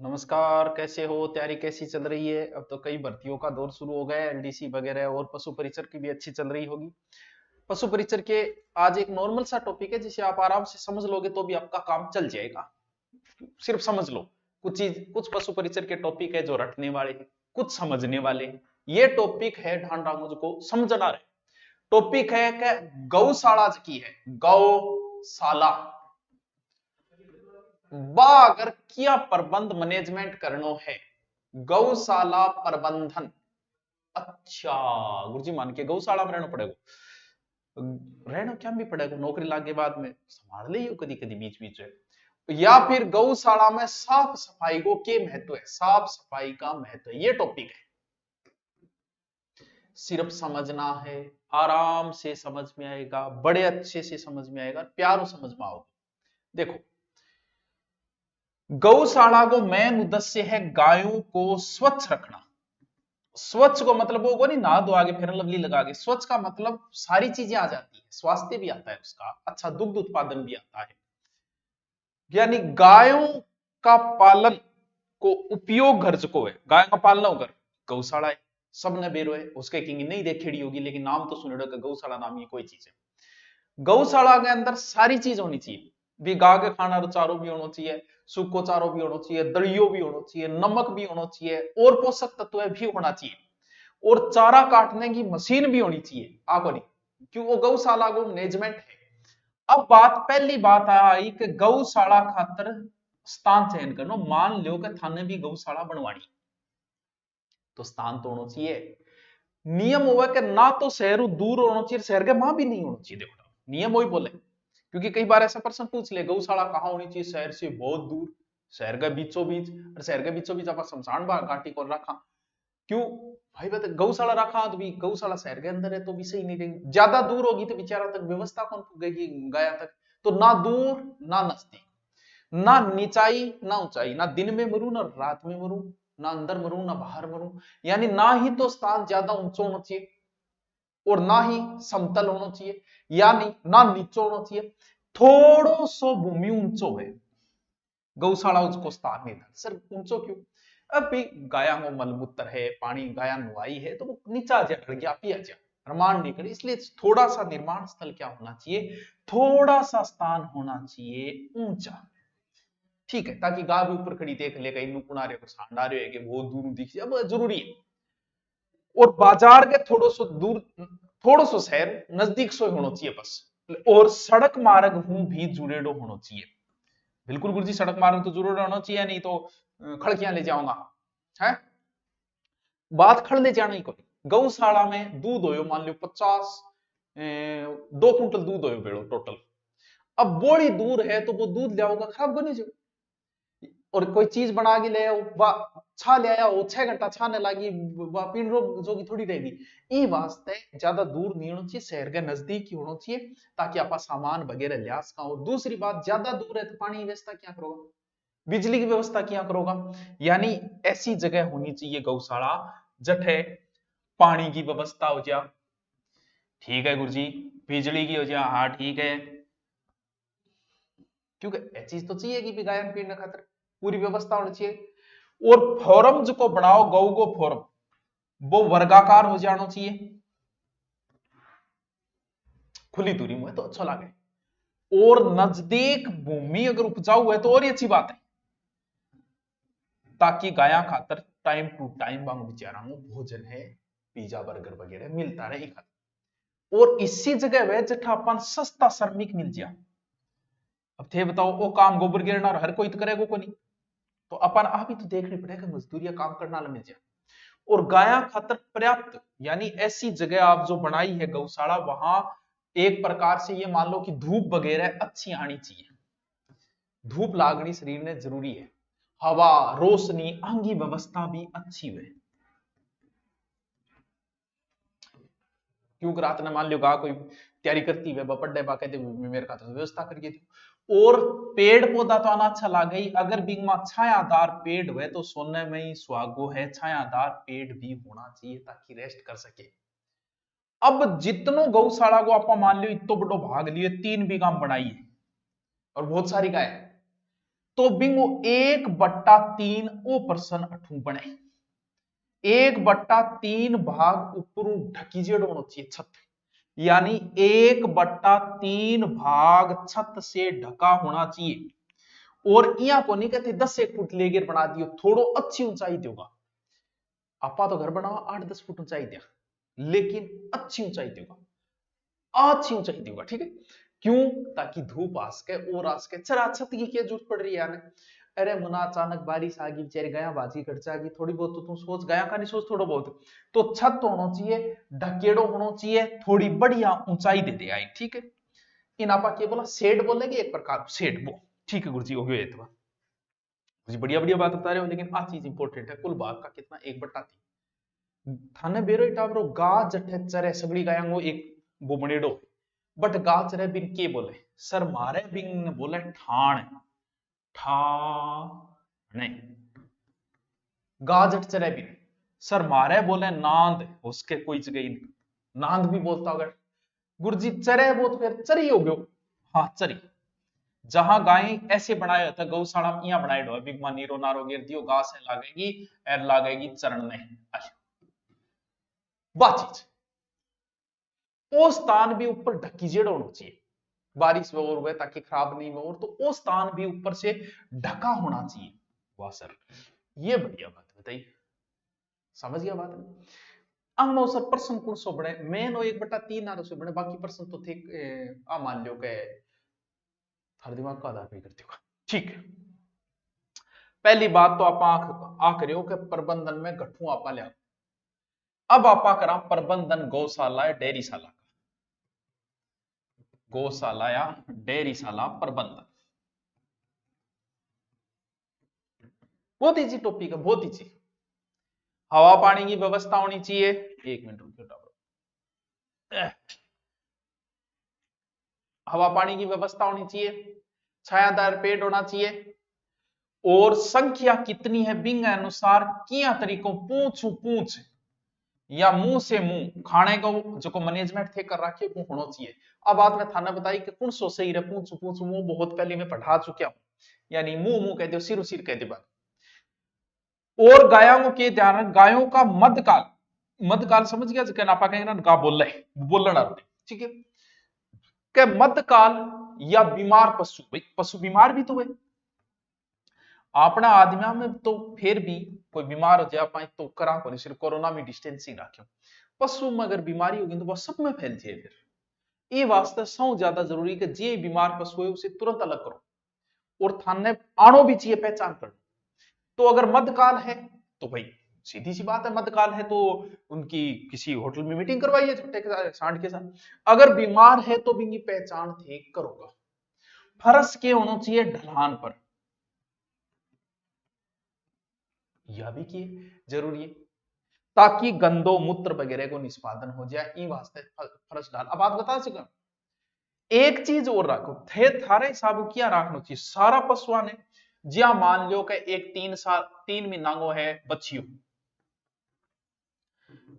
नमस्कार, कैसे हो? तैयारी कैसी चल रही है? अब तो कई भर्तियों का दौर शुरू हो गया है, एलडीसी वगैरह, और पशु परिचर की भी अच्छी चल रही होगी। पशु परिचर के आज एक नॉर्मल सा टॉपिक है जिसे आप आराम से समझ लोगे तो भी आपका काम चल जाएगा। सिर्फ समझ लो। कुछ पशु परिचर के टॉपिक है जो रटने वाले हैं, कुछ समझने वाले हैं। ये टॉपिक है, ध्यान रखो, मुझको समझना रहे। टॉपिक है कि गौशाला की है, गौशाला बा अगर क्या प्रबंध मैनेजमेंट करनो है, गौशाला प्रबंधन। अच्छा गुरुजी, मान के गौशाला में रहना पड़ेगा, रहना क्या भी पड़ेगा, नौकरी लाग के बाद में संभाल ले कदी कदी बीच बीच में। या फिर गौशाला में साफ सफाई को के महत्व है, साफ सफाई का महत्व है, ये टॉपिक है। सिर्फ समझना है, आराम से समझ में आएगा, बड़े अच्छे से समझ में आएगा, प्यारो समझ में आओगे। देखो, गौशाला को मेन उद्देश्य है गायों को स्वच्छ रखना। स्वच्छ को मतलब वो नहीं नहा धो आगे फेरन लवली लगा के, स्वच्छ का मतलब सारी चीजें आ जाती है, स्वास्थ्य भी आता है उसका, अच्छा दुग्ध उत्पादन भी आता है। यानी गायों का पालन को उपयोग घर को है, गाय का पालना होकर गौशाला है। सबने बेरो है उसके किंग नहीं देखेड़ी होगी, लेकिन नाम तो सुने गौशाला नाम की कोई चीज है। गौशाला के अंदर सारी चीज होनी चाहिए, भी गा के खाना रो चारो भी होना चाहिए, सूखो चारो भी होना चाहिए, दलियो भी होना चाहिए, नमक भी होना चाहिए, और पोषक तत्व भी होना चाहिए, और चारा काटने की मशीन भी होनी चाहिए। आको नहीं, क्यों? वो गौशाला को मैनेजमेंट है। अब पहली बात आई कि गौशाला खातर स्थान चयन करना। मान लो कि थाने भी गौशाला बनवानी, तो स्थान तो होना चाहिए। नियम हुआ कि ना तो शहर दूर होना चाहिए, शहर के मां भी नहीं होना चाहिए। देखो नियम वही बोले, क्योंकि कई बार ऐसा प्रश्न पूछ ले, गौशाला कहाँ होनी चाहिए? शहर से बहुत दूर, शहर के बीचों बीच। और शहर के बीचों बीच आप शमशान घाटी को रखा, क्यों भाई? बता, गौशाला रखा तो भी गौशाला शहर के अंदर है तो भी सही नहीं रहेगी, ज्यादा दूर होगी तो बेचारा तक व्यवस्था कौन पुगेगी गाया तक? तो ना दूर ना नजदीक, ना नीचाई ना ऊंचाई, ना दिन में मरू ना रात में मरू, ना अंदर मरू ना बाहर मरू। यानी ना ही तो स्थान ज्यादा ऊंचा होना चाहिए और ना ही समतल होना चाहिए, यानी ना नीचो होना चाहिए, थोड़ो सो भूमि ऊंचो है। गौशाला उसको स्थान नहीं था सर, ऊंचो क्यों? अब भी गाया को मलमूत्र है, पानी गाया नुआई है, तो वो नीचा जा कर गया पिया जा, रमान नहीं करे, इसलिए थोड़ा सा निर्माण स्थल क्या होना चाहिए? थोड़ा सा स्थान होना चाहिए ऊंचा। ठीक है, ताकि गाय भी ऊपर खड़ी देख ले, कहीं नुकुनारे को सांडा रहे है कि बहुत दूर दिख जाए, अब जरूरी है। और बाजार के थोड़ो सो दूर, थोड़ो सो शहर नजदीक सो होना चाहिए बस। और सड़क मार्ग हूं भी जुड़ेडो होना चाहिए। बिल्कुल गुरुजी, सड़क मार्ग तो जरूर होना चाहिए, नहीं तो खड़कियां ले जाऊंगा है। बात खड़ ले जाने को, गौशाला में दूध हो, मान लो 50 2 कुंटल दूध हो बेड़ो टोटल। अब बोली दूर है तो वो दूध ले आओगा खराब बनी जो, और कोई चीज बना के ले आओ, छा ले आया वो 6 घंटा छाने लगी, पीन रोग जोगी थोड़ी रहेगी। ई वास्ते ज्यादा दूर नहीं होना चाहिए, शहर के नजदीक ही होना चाहिए, ताकि आप सामान वगैरह लिया सका। और दूसरी बात, ज्यादा दूर है तो पानी की व्यवस्था क्या करोगा, बिजली की व्यवस्था क्या करोगा? यानी ऐसी जगह होनी चाहिए गौशाला जठे पानी की व्यवस्था हो जा, ठीक है गुरुजी, बिजली की हो जा, हाँ ठीक है, क्योंकि ये चीज तो चाहिए कि गायन पीने खातर पूरी व्यवस्था होनी चाहिए। और फॉरम जो को बनाओ गौ को फॉरम, वो वर्गाकार हो जाना चाहिए, खुली दूरी में तो अच्छा लगे। और नजदीक भूमि अगर उपजाऊ है तो और ही अच्छी बात है, ताकि गाया खातर टाइम टू टाइम वांग बेचारा भोजन है, पिज्जा बर्गर वगैरह मिलता रहे खातर। और इसी जगह वे जठा अपन सस्ता श्रमिक मिल जाए। अब थे बताओ, वो काम गोबर गिरना और हर कोई तो करेगा को नहीं, तो अपन आप ही तो देखनी पड़ेगा, मजदूरिया काम करना मिल जाए। और गाया खातर पर्याप्त, यानी ऐसी जगह आप जो बनाई है गौशाला, वहां एक प्रकार से ये मान लो कि धूप वगैरह अच्छी आनी चाहिए। धूप लागनी शरीर ने जरूरी है, हवा रोशनी अंगी व्यवस्था भी अच्छी हुए, क्योंकि रात ने मान लो गा कोई तैयारी करती है बपड़े बा कहते मेरे का तो व्यवस्था करिए थी। और पेड़ पौधा तो आना अच्छा लग गई, अगर बिगमा छायादार पेड़ हुए तो सोने में ही सुहागो है, छायादार पेड़ भी होना चाहिए ताकि रेस्ट कर सके। अब जितनो गौशाला को आप मान लो इतो बड़ो भाग लिए 3 बीघा बनाई है और बहुत सारी गाय, तो बिंगो 1/3 ओ पर्सन अठू बने 1/3 भाग ऊपर ढकी जेड़ होना चाहिए छत, यानी 1/3 भाग छत से ढका होना चाहिए। और यहाँ को नहीं कहते 10-1 फुट लेकर बना दियो, थोड़ो अच्छी ऊंचाई देगा। आपा तो घर बनाओ 8-10 फुट ऊंचाई दिया, लेकिन अच्छी ऊंचाई देगा, अच्छी ऊंचाई देगा, ठीक है। क्यों? ताकि धूप आ सके और आ सके। चरा छत की क्या जरूरत पड़ रही है यार? अरे मुना अचानक बारिश आ गई, बेचारे गया बाजी कट जाएगी, थोड़ी बहुत तो तू सोच, गया का नहीं सोच थोड़ा बहुत, तो छत होना चाहिए, ढकेड़ो होना चाहिए, थोड़ी बढ़िया ऊंचाई दे दे आई, ठीक है। इन आपा क्या बोला? शेड बोलेंगे एक प्रकार शेड वो, ठीक है गुरुजी, हो गया इतना जी, बढ़िया बढ़िया बात बता रहे हो, लेकिन आ चीज इंपॉर्टेंट है। कुल भाग का कितना? 1/3 थाने बेरो टाबरो गा जठे चरे सगड़ी गायांगो एक वो बनेडो, बट गा चरे बिन के बोले सर मारे बिन बोले ठाण ठा नहीं, गा जट चरे बिन सर मारे बोले नांद, उसके कोई जगह नहीं नांद भी बोलता अगर गुरुजी चरे वो तो फिर चरी हो गयो। हाँ चरी, जहां गाय ऐसे बनाया होता गौशाला में यहाँ बनाए डो बिग मा नीरो नारो गिर दियो घास है लागेगी एर लागेगी चरण में, वाह चीज वो स्थान भी ऊपर ढकी जेड़ होना चाहिए, बारिश में और हुए ताकि खराब नहीं हो, तो वो स्थान भी ऊपर से ढका होना चाहिए। वाह सर, ये बढ़िया बात बताइए, समझ गया बात में। अंग में सर प्रश्न कौन सो बने मेन 1/3 ना से बने, बाकी प्रश्न तो थे आ मान लो के हर दिमाग का आधार भी करते होगा, ठीक है। पहली बात तो आप आ करियो के प्रबंधन में गठू आपा लिया। अब आपा करा प्रबंधन गौशाला या डेयरीशाला का, गौशाला या डेयरीशाला प्रबंधन बहुत इजी टॉपिक है, बहुत इजी। हवा पानी की व्यवस्था होनी चाहिए, 1 मिनट रुकियो, हवा पानी की व्यवस्था होनी चाहिए, छायादार पेड़ होना चाहिए, और संख्या कितनी है बिंग अनुसार किया तरीकों पूछू पूछ या मुंह से मुंह खाने को जो मैनेजमेंट थे कर रखे वो होना चाहिए। अब बात मैं थाना बताई कि कौन सो सही रहे पूछ पूछ मुंह बहुत पहले मैं पढ़ा चुका हूं, यानी मुंह मुंह कह दो सिर सिर कह दे बात। और गायों के ध्यान, गायों का मध्यकाल, मध्यकाल समझ गया जो नापा कहेंगे ना गा बोल रहे बोलना, ठीक है। के मध्यकाल या बीमार पशु, भाई पशु बीमार भी तो है अपना आदमियों में, तो फिर भी कोई बीमार हो जाए पाए तो करा को सिर्फ कोरोना में डिस्टेंसिंग रखे, पशु में अगर बीमारी होगी तो वह सब में फैल जाए, फिर ये वास्ते सौ ज्यादा जरूरी कि जे बीमार पशु है उसे तुरंत अलग करो, और थाने आनो भी चाहिए पहचान कर। तो अगर मध्यकाल है तो भाई सीधी सी बात है, मध्यकाल है तो उनकी किसी होटल में मीटिंग करवाइए छोटे के सांड के साथ। अगर बीमार है तो भी पहचान ठीक करोगा। फर्श के होना चाहिए ढलान पर, यह भी की जरूरी है ताकि गंदो मूत्र वगैरह को निष्पादन हो जाए, ई वास्ते फर्श डाल। अब बात बता सका एक चीज और रखो थे थारे हिसाब क्या रखना चाहिए सारा पशुआ ने, ज्या मान लो कि एक 3 महीना है बच्चियों,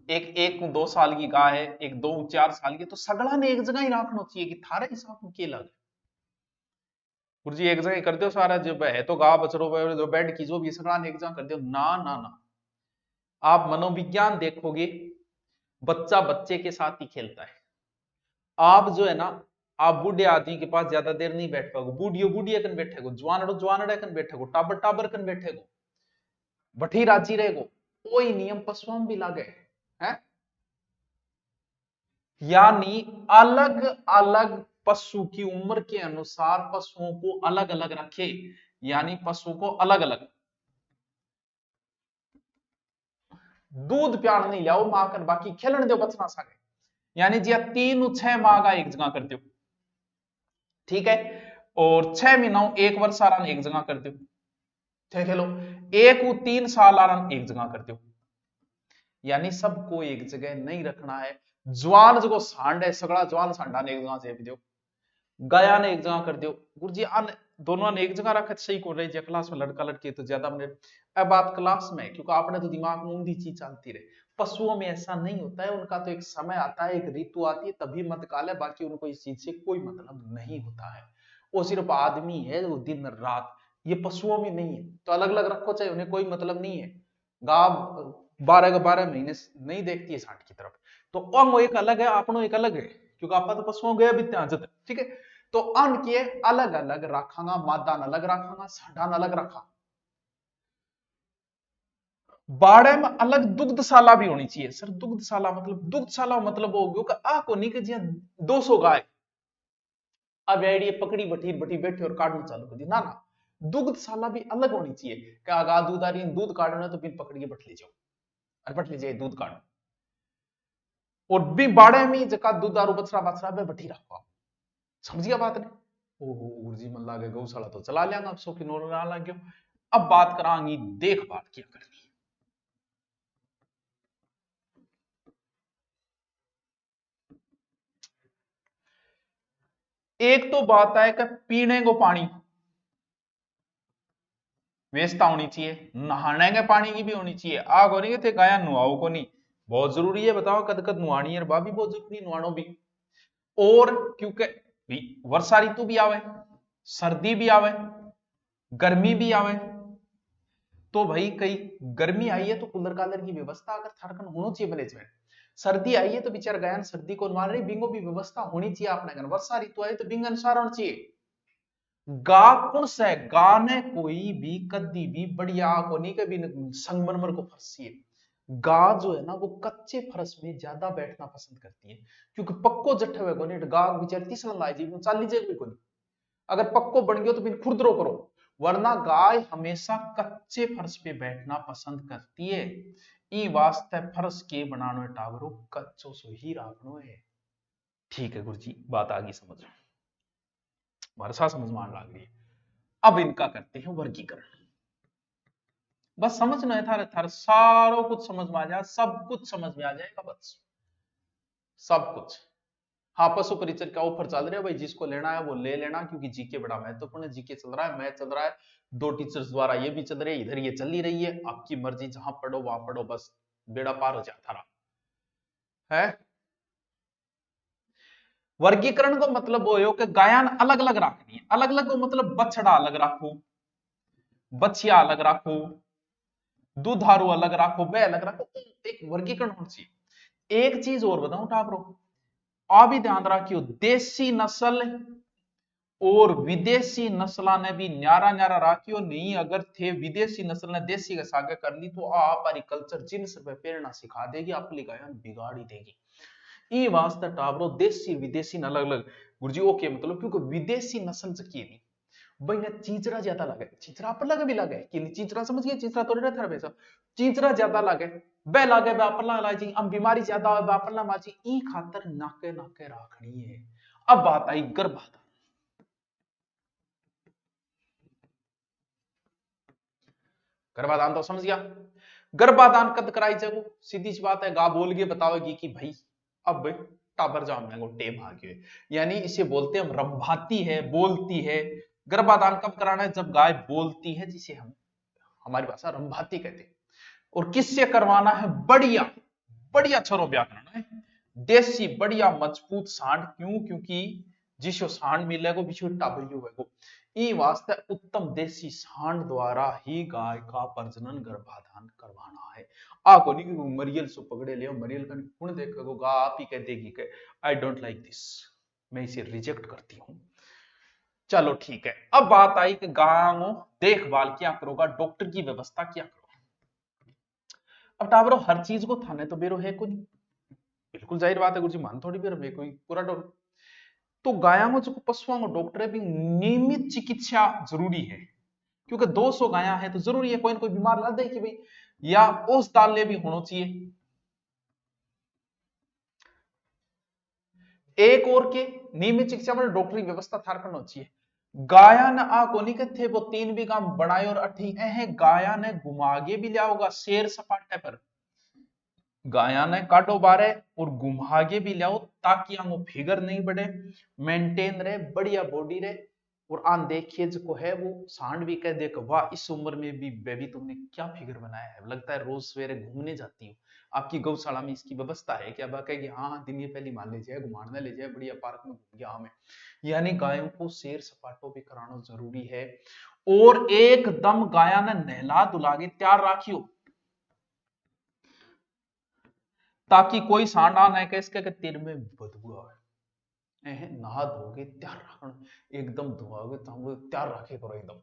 एक 2 साल की गाय है, एक 2-4 साल की, तो सगड़ा ने एक जगह ही रखना चाहिए कि थारे हिसाब में क्या लगे गुरुजी एक जगह कर दो सारा, जब है तो गा बचरो जो बेड की जो भी सगड़ा ने एक जगह कर दो, ना ना ना। आप मनोविज्ञान देखोगे बच्चा बच्चे के साथ ही खेलता है, आप जो है ना आप बूढ़े आदमी के पास ज्यादा देर नहीं बैठ पाओगे, बूढ़ियो बूढ़िया कन बैठेगो, जवानड़ो जवानड़े कन बैठेगो, टाबर टाबर कन बैठेगो, बठी राजी रहेगो, कोई नियम पशुओं भी लागे है। यानी अलग अलग पशु की उम्र के अनुसार पशुओं को अलग अलग रखे, यानी पशु को अलग अलग दूध प्यार नहीं लाओ मां कर, बाकी खेलन दो बचना सागे, यानी जी 3-6 माह का एक जगह कर दो, ठीक है। और 6 महीना 1 वर्ष आराम एक जगह कर दो, ठीक है। लो 1 3 साल आराम एक जगह कर दो, यानी सबको एक जगह नहीं रखना है। ज्वान जो सांड है सगड़ा ज्वान सांडा ने एक जगह से दो, गया ने एक जगह कर दो गुरुजी, आन दोनों ने एक जगह रखा सही को रही क्लास में लड़का लड़की तो ज्यादा मिनट। अब बात क्लास में, क्योंकि आपने तो दिमाग में ऊंधी चीज चलती रहे, पशुओं में ऐसा नहीं होता है, उनका तो एक समय आता है, एक ऋतु आती है तभी मध्यकाल है, बाकी उनको इस चीज से कोई मतलब नहीं होता है। वो सिर्फ आदमी है वो दिन रात ये पशुओं में नहीं है, तो अलग अलग रखो, चाहे उन्हें कोई मतलब नहीं है। गाय 12 महीने नहीं देखती है सांड की तरफ, तो अंग एक अलग है, अपनो एक अलग है, क्योंकि आप तो पशुओं गया भी त्याजत, ठीक है। तो अन्न के अलग अलग रखांगा, मादान अलग रखांगा, सांडान अलग रखा। बाड़े में अलग दुग्धशाला भी होनी चाहिए। सर दुग्धशाला मतलब हो गयो कि आ को नहीं कि 200 गाय अब आइडिया पकड़ी बठी बठी बैठे और काटना चालू कर दी, ना ना, दुग्धशाला भी अलग होनी चाहिए। क्या गा दूध आ रही है, दूध काटना तो बिन पकड़ के बठ ले जाओ, और बठ ले जाए दूध काट, और भी बाड़े में जका दूध दारू बछड़ा बछड़ा में बठी रखो। समझिए बात ने। ओहो गुरुजी मन लागे गौशाला तो चला लिया अब 100 की नोट ना लग गयो। अब बात करांगी देखभाल क्या करनी है। एक तो बात है कि पीने को पानी व्यवस्था होनी चाहिए, नहाने के पानी की भी होनी चाहिए। आग होनी थे गाया नुआओ को नहीं, बहुत जरूरी है, बताओ कद कद नुआनी है, भी बहुत जरूरी नुआनो भी। और क्योंकि वर्षा ऋतु भी आवे, सर्दी भी आवे, गर्मी भी आवे, तो भाई कई गर्मी आई है तो कूलर कालर की व्यवस्था अगर थारकन होनी चाहिए मैनेजमेंट। सर्दी आई है तो बेचार गया सर्दी को मान रही बिंगो भी व्यवस्था होनी चाहिए अपने घर। वर्षा ऋतु आई तो बिंग अनुसार होना चाहिए। गा कौन से गा ने कोई भी कदी भी बढ़िया को नहीं कभी संगमरमर को फर्श चाहिए। गा जो है ना वो कच्चे फर्श में ज्यादा बैठना पसंद करती है, क्योंकि पक्को जट्ठे हुए को नहीं गा बेचारी तीसरा लाई जी चाली जाए को नहीं। अगर पक्को बन गयो तो फिर खुरदरो करो, वरना गाय हमेशा कच्चे फर्श पे बैठना पसंद करती है। ई वास्ते फर्श के बनानो टावरो कच्चो सो ही राखनो है। ठीक है गुरुजी, बात आगे समझ, वर्षा समझ में आने लग रही है। अब इनका करते हैं वर्गीकरण। बस समझना है थारे थारे सारो कुछ समझ में आ जाए, सब कुछ समझ में आ जाएगा, बस सब कुछ। हाँ पशु परिचर का ऑफर चल रहा है भाई, जिसको लेना है वो ले लेना, क्योंकि जीके बड़ा महत्वपूर्ण है। जीके चल रहा है, मैथ चल रहा है, 2 टीचर्स द्वारा ये भी चल रही है, इधर ये चल ही रही है, आपकी मर्जी जहां पढ़ो वहां पढ़ो, बस बेड़ा पार हो जाता रहा है। वर्गीकरण को मतलब वो हो कि गायन अलग अलग रखनी है। अलग अलग मतलब बछड़ा अलग रखो, बछिया अलग रखो, दुधारू अलग रखो, वे अलग रखो, एक वर्गीकरण होना चाहिए। एक चीज और बताऊं टापरो, आ भी ध्यान रखियो, देसी नस्ल और विदेशी नस्ल ने भी न्यारा न्यारा राखियो नहीं। अगर थे विदेशी नस्ल ने देसी के सागे कर ली तो हमारी कल्चर जिन्स पे प्रेरणा सिखा देगी, अपनी गायन बिगाड़ी देगी। ई वास्ते टावरो देसी विदेशी न अलग अलग। गुरुजी ओके मतलब, क्योंकि विदेशी नस्ल से की नहीं भाई ने चीचरा ज्यादा लगे, चीचरा पर लगे भी लगे कि चीचरा समझ गए, चीचरा थोड़ी रहता है वैसा, चीचरा ज्यादा लगे बे लागे बे अपना लाजी, हम बीमारी ज्यादा हो बे अपना माची, ई खातर नाके नाके राखनी है। अब बात आई गर्भाधान। गर्भाधान तो समझ गया, गर्भाधान कद कराई जाएगो, सीधी सी बात है, गा बोल के बताओगी कि भाई अब टाबर जाम को टेम आ गए, यानी इसे बोलते हैं हम रंभाती है, बोलती है। गर्भाधान कब कराना है, जब गाय बोलती है, जिसे हम हमारी भाषा रंभाती कहते हैं। और किससे करवाना है, बढ़िया बढ़िया छरो ब्याह कराना है, देसी बढ़िया मजबूत सांड। क्यों, क्योंकि जिसो सांड मिलेगो बिछो टाबरियो होगो। ई वास्ते उत्तम देसी सांड द्वारा ही गाय का प्रजनन गर्भाधान करवाना है। आको नहीं कि मरियल सो पकड़े ले, मरियल का कौन देखो गा आप ही कह देगी कि आई डोंट लाइक दिस, मैं इसे रिजेक्ट करती हूं। चलो ठीक है, अब बात आई कि गांव देखभाल क्या करोगा, डॉक्टर की व्यवस्था क्या करोगा। अब टावरो हर चीज को थाने तो बेरो है कुछ, बिल्कुल जाहिर बात है गुरुजी, मान थोड़ी बेरो में कोई पूरा डॉक्टर। तो गाया में जो पशुओं में डॉक्टर है भी नियमित चिकित्सा जरूरी है, क्योंकि 200 गाया है तो जरूरी है कोई ना कोई बीमार ला दे कि भाई, या उस डालने भी होना चाहिए। एक और के नियमित चिकित्सा में डॉक्टरी व्यवस्था थार करना चाहिए। गाया न आ कोनी के थे वो 3 बीघा बनाए और अठी है, गाया ने घुमागे भी लिया होगा शेर सपाटे पर, गाया ने काटो बारे और घुमागे भी लियाओ, ताकि आंगो फिगर नहीं बढ़े, मेंटेन रहे, बढ़िया बॉडी रहे। और आन देखिए जो है वो सांड भी कह दे वाह इस उम्र में भी बेबी तुमने क्या फिगर बनाया है, लगता है रोज सवेरे घूमने जाती हो। आपकी गौशाला में इसकी व्यवस्था है क्या, बाकी कि हाँ दिन ये पहली मान लीजिए घुमाने ले जाए बढ़िया पार्क में घूम गया हमें। यानी गायों को सैर सपाटो भी कराना जरूरी है। और एकदम गाया ने नहला धुला के तैयार राखियो, ताकि कोई सांडा न कह इसके के तीर में बदबू आवे। नहा धोगे तैयार रखना, एकदम धोओगे तो तैयार रखे करो एकदम।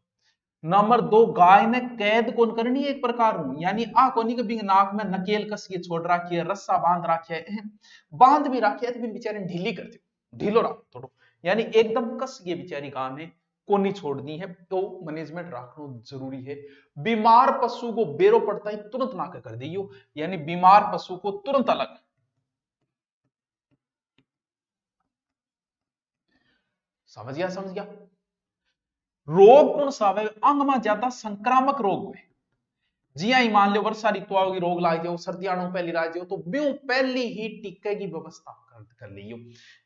नंबर 2, गाय ने कैद कौन करनी है एक प्रकार हूं, यानी आ कोनी के बिंग नाक में नकेल कस के छोड़ रखी है, रस्सा बांध रखी है, बांध भी रखी है तो फिर बेचारे ढीली कर दो, ढीलो रखो थोड़ो, यानी एकदम कस के बेचारी गाय ने कोनी छोड़नी है। तो मैनेजमेंट रखना जरूरी है। बीमार पशु को बेरो पड़ता है तुरंत ना कर दियो, यानी बीमार पशु को तुरंत अलग। समझ गया, समझ गया। रोग कौन सा है, अंग में ज्यादा संक्रामक रोग हुए, जी हाँ, मान लो वर्षा ऋतु आओगी रोग लाग जाओ, सर्दियां पहली राज जाओ, तो ब्यों पहली ही टीके की व्यवस्था कर लियो,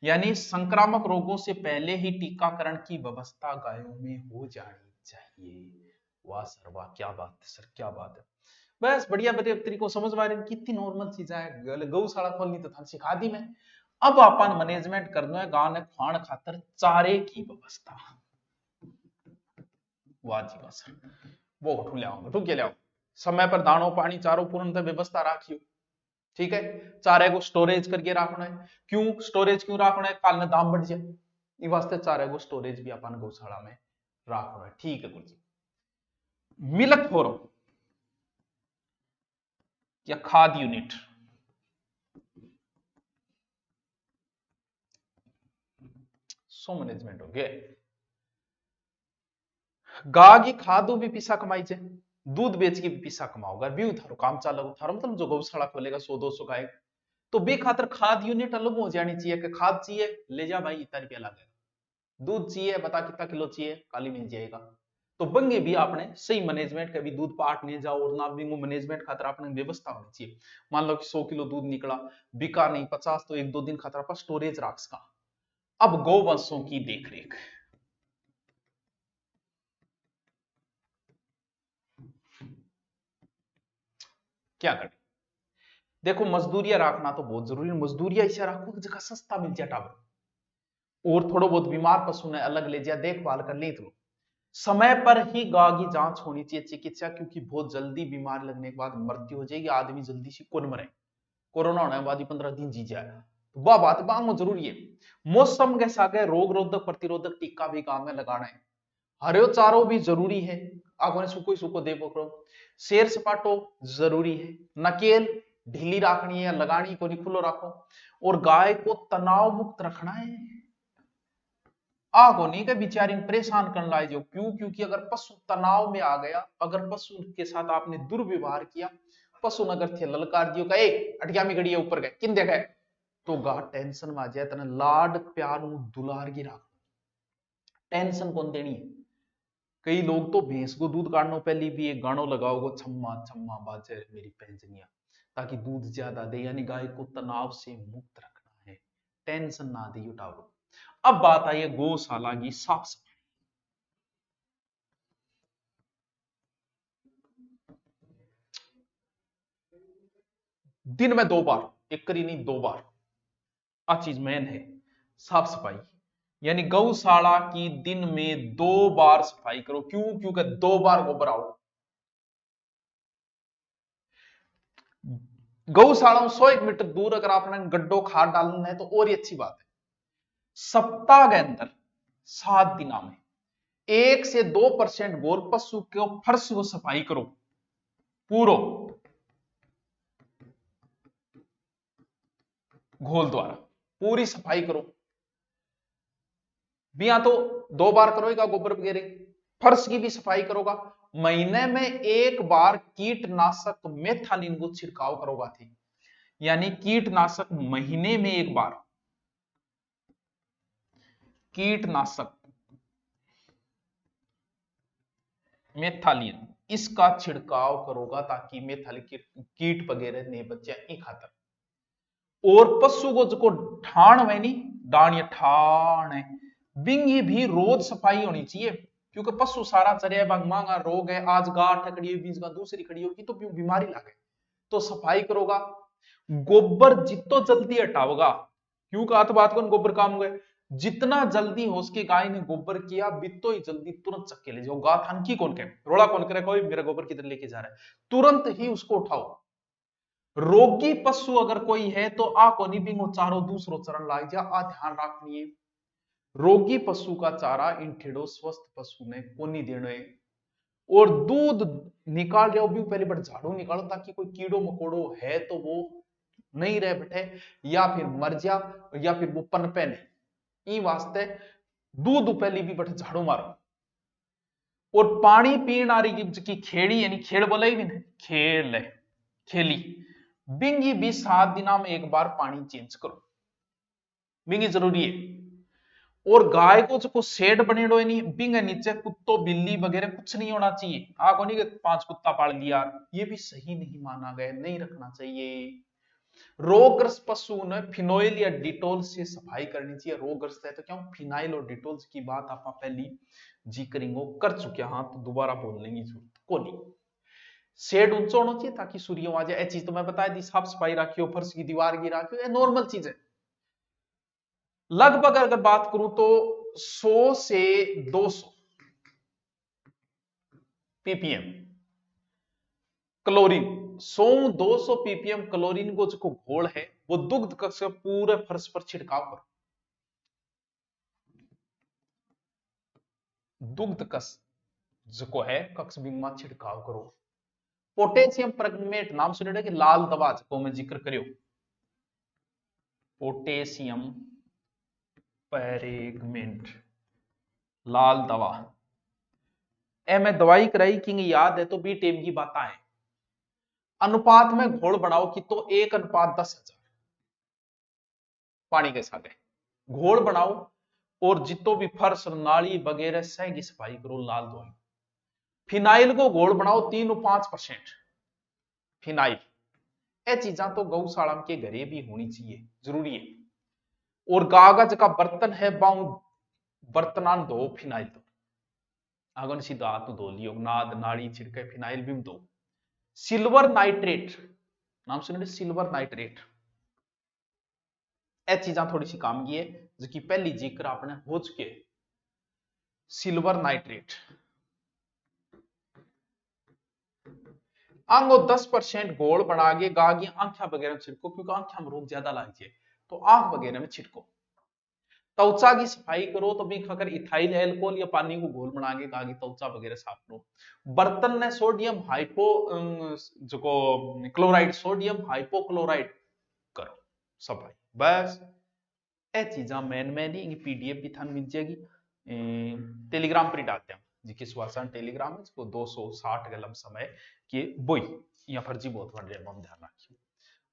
यानी संक्रामक रोगों से पहले ही टीकाकरण की व्यवस्था गायों में हो जानी चाहिए। वाह सर वाह, क्या बात है सर, क्या बात है। बस बढ़िया बढ़िया तरीको समझ पा रहे, कितनी नॉर्मल चीजें है, गौशाला खोलनी तो था सिखा दी मैं। अब अपन मैनेजमेंट करना है गांव ने खान खातर चारे की व्यवस्था। वाह जी वाह सर, वो उठू ले आओ, उठू के ले आओ, समय पर दानो पानी चारों पूर्णतः व्यवस्था राखियो, ठीक है। चारे को स्टोरेज करके रखना है, क्यों स्टोरेज क्यों रखना है, काल ने दाम बढ़ जाए, इस वास्ते चारे को स्टोरेज भी अपन गौशाला में रखना है, ठीक है गुरु जी। मिल्क फोरम या खाद यूनिट, सो मैनेजमेंट हो गया। गाय की खादू भी पैसा कमाई छे, दूध बेच के भी पैसा कमाओगा, भी थारो काम चालो, थारो मतलब जो गौशाला खोलेगा 100-200 गाय, तो बे खातर खाद यूनिट अलग हो जानी चाहिए कि खाद चाहिए ले जा भाई इतना रुपया लगेगा, दूध चाहिए बता कितना किलो चाहिए, काली मिल जाएगा। तो बंगे भी आपने सही मैनेजमेंट का भी दूध पाट नहीं जाओ, और ना भी मैनेजमेंट खातर आपने व्यवस्था होनी चाहिए। मान लो कि 100 किलो दूध निकला, बिका नहीं 50, तो 1-2 दिन खातर आप स्टोरेज रख सका। अब गौवंशों की देखरेख, क्या करें, देखो मजदूरिया रखना तो बहुत जरूरी है, मजदूरिया इसे रखो जगह सस्ता मिल जाए टावर, और थोड़ा बहुत बीमार पशु ने अलग ले जाए, देखभाल कर ली, तो समय पर ही गाय की जांच होनी चाहिए, चिकित्सा, क्योंकि बहुत जल्दी बीमार लगने के बाद मृत्यु हो जाएगी, आदमी जल्दी से कौन मरे, कोरोना होने के बाद ही 15 दिन जी जाए, तो वह बात बांग जरूरी है। मौसम के साथ रोग रोधक प्रतिरोधक टीका भी काम में लगाना है, हरियो चारो भी जरूरी है, आपने सुको सुको दे पकड़ो, शेर सपाटो जरूरी है, नकेल ढीली रखनी है, लगानी को नहीं खुलो रखो, और गाय को तनाव मुक्त रखना है, आगो नहीं के बेचारी परेशान करना है जो, क्यों, क्योंकि अगर पशु तनाव में आ गया, अगर पशु के साथ आपने दुर्व्यवहार किया, पशु नगर थे ललकार दियो कहे अटकिया में गड़ी ऊपर गए किन देखा, तो गा टेंशन में आ जाए, तना लाड प्यार दुलार गिरा, टेंशन कौन देनी है। कई लोग तो भैंस को दूध काटने पहले भी एक गानों लगाओगे, छम्मा छम्मा बाजे मेरी पैंजनिया, ताकि दूध ज्यादा दे, यानी गाय को तनाव से मुक्त रखना है, टेंशन ना दे उठाओ। अब बात आई है गौशाला की साफ सफाई, दिन में 2 बार, एक करी नहीं 2 बार, आ चीज मेन है साफ सफाई, यानी गौशाला की दिन में 2 बार सफाई करो, क्यों, क्योंकि 2 बार गोबर आओ, गौशाला 100 मीटर दूर अगर आपने गड्ढो खाद डालना है तो और ही अच्छी बात है, सप्ताह के अंदर 7 दिना में 1 से 2% गोल पशु के फर्श को सफाई करो, पूरो घोल द्वारा पूरी सफाई करो, बिया तो 2 बार करोगा गोबर वगैरह, फर्श की भी सफाई करोगा, महीने में 1 बार कीटनाशक मेथालिन को छिड़काव करोगा थी, यानी कीटनाशक महीने में 1 बार कीटनाशक मेथालिन इसका छिड़काव करोगा, ताकि मेथालिन कीट वगैरह नहीं बचे खातर, और पशु को जो ठाण में नहीं डाण या ठाण है, बिंगी भी रोज सफाई होनी चाहिए, क्योंकि पशु सारा चरिया बाग मांगा रोग है, आज गांठ खड़ी है बीच का दूसरी खड़ी होगी तो बीमारी लागे, तो सफाई करोगा, गोबर जितो जल्दी हटाओगा, क्यों का बात कौन गोबर काम हुए, जितना जल्दी हो सके गाय ने गोबर किया बितो ही जल्दी तुरंत चक्के ले जाओ। गा थान की कौन के रोड़ा कौन करे कोई मेरा गोबर किधर लेके जा रहा है, तुरंत ही उसको उठाओ। रोगी पशु अगर कोई है तो आ कोनी बिंगो चारो दूसरो चरण लाग जा, आ ध्यान रखनी है। रोगी पशु का चारा इन ठेड़ो स्वस्थ पशु ने कोनी देना है। और दूध निकाल रहे हो भी पहले बट झाड़ू निकालो ताकि कोई कीड़ो मकोड़ो है तो वो नहीं रह बैठे या फिर मर जा या फिर वो पनपे नहीं। ई वास्ते दूध पहले भी बट झाड़ू मारो। और पानी पीने आ रही की खेड़ी यानी खेड़ बोला ही भी नहीं, खेल है खेली बिंगी भी 7 दिना में एक बार पानी चेंज करो, बिंगी जरूरी है। और गाय को जो शेड बने नहीं बिंग नीचे कुत्तो बिल्ली वगैरह कुछ नहीं होना चाहिए। आगो नहीं 5 कुत्ता पाल लिया, ये भी सही नहीं माना गया, नहीं रखना चाहिए। रोगग्रस्त पशु ने फिनोइल या डिटोल से सफाई करनी चाहिए। रोगग्रस्त है तो क्यों फिनाइल और डिटोल की बात आप पहली जी करेंगे कर चुके हाँ, तो दोबारा बोलने की जरूरत को नहीं। शेड ऊंचा होना चाहिए ताकि सूर्य आ जाए, चीज तो मैं बता दी। साफ सफाई रखियो, फर्श की दीवार की रखियो, ये नॉर्मल चीज है। लगभग अगर बात करूं तो 100 से 200 पीपीएम क्लोरीन, 100-200 पीपीएम क्लोरीन को जो घोल है वो दुग्ध कक्ष पूरे फर्श पर छिड़काव करो। दुग्ध कक्ष जो है कक्ष बिंग में छिड़काव करो। पोटेशियम परमैंगनेट नाम सुने कि लाल दवा को मैं जिक्र करियो, पोटेशियम परमैंगनेट लाल दवा। ए मैं दवाई कराई कि याद है तो बी टेम की बात है। अनुपात में घोल बनाओ कि तो 1:10,000 पानी के साथ घोल बनाओ और जितो भी फर्श नाली वगैरह सह की सफाई करो। लाल दवाई फिनाइल को घोल बनाओ 3-5% फिनाइल। ये चीजा तो गौशाला के घरे भी होनी चाहिए, जरूरी है। और कागज का बर्तन है बाऊ बर्तनान धो फिनाइल दो, अगन सीधा हाथ धो लियो, नाद नाड़ी छिड़के फिनाइल भी दो। सिल्वर नाइट्रेट नाम सुने, सिल्वर नाइट्रेट ए चीजा थोड़ी सी काम की है जो कि पहली जिक्र आपने हो चुके। सिल्वर नाइट्रेट आंगो 10% घोल बना के गागी आंखा वगैरह में छिड़को, क्योंकि आंखा में रोग ज्यादा लग जाए तो आंख वगैरह में छिड़को। त्वचा की सफाई करो तो भी अगर इथाइल एल्कोहल या पानी को घोल बना के गागी त्वचा वगैरह साफ करो। बर्तन ने सोडियम हाइपो जो क्लोराइड सोडियम हाइपोक्लोराइड करो सफाई। बस ए चीजा मैन ही पीडीएफ भी थान मिल जाएगी, टेलीग्राम पर ही डालते हैं जी स्वासन टेलीग्राम है इसको 260 के लम समय के बोई या फर्जी बहुत बन रहे हम ध्यान रखिए।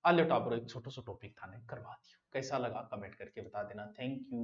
आलियो टाबर एक छोटो सो टॉपिक थाने करवा दियो, कैसा लगा कमेंट करके बता देना। Thank you.